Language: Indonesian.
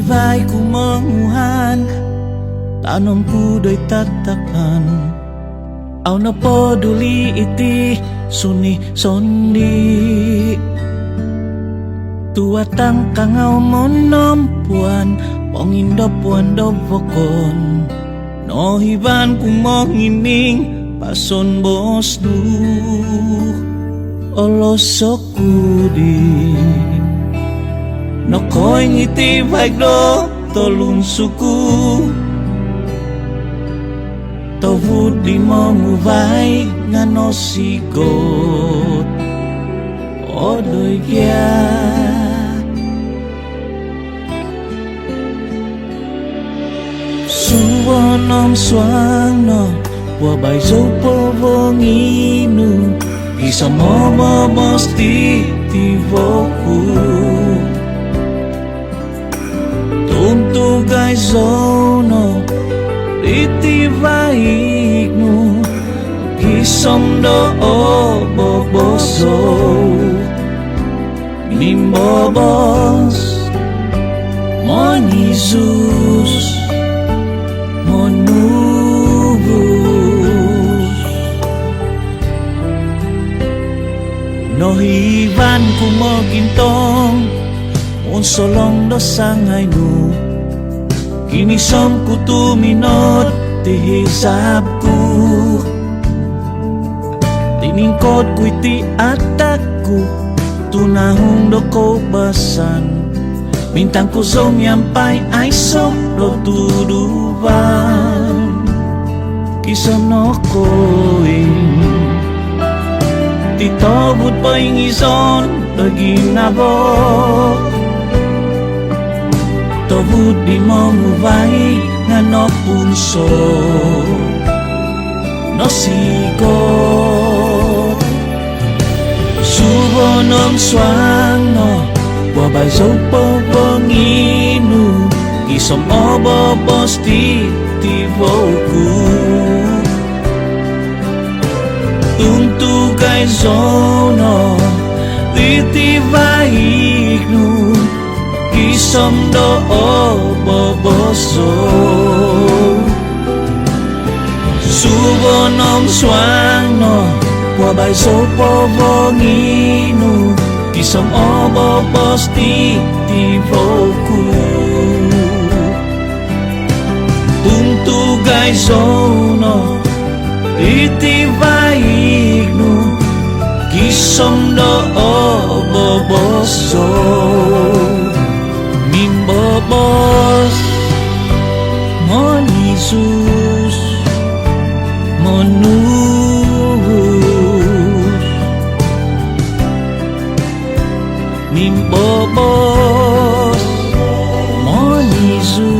hibay ku menguhan, tanamku doy tatakan. Au na peduli iti suni sondi, tuatang kangau monompuan mongindo puan dovokon. No hiban ku mongining pason bos du olosokudi. No koy ngiti baik do tolun suku, tawud di mengubay ngano sigot odoy gya. Suwonom swangno wabay sopo vonginu, isa mo mosti tivoku. Tuntugay zono iti baiknu, kisom do boboso mimbobos mon Yesus monubus. No hiban ku mo gintong un solong do sangay nu, kini som ku tuminot ti hisabku. Tiningkod ku iti atakku, tunahong do ko basan. Mintang ku som yampay ay som lo tuduban. Kisam no koing titobut paingison do ginabok. Tobut di mengubay ngano punso no sigot. Subonom swangno wabay sopo vonginu, isom obobos ti tivoku. Tuntugay zono liti baiknu, isom do boboso. Subonom swangno wabay sopo vonginu, isom obobos ti tivoku. Tuntugay zono iti baiknu, kisom do boboso mimbobos mon Yesus monubus. Mimbobos mon Yesus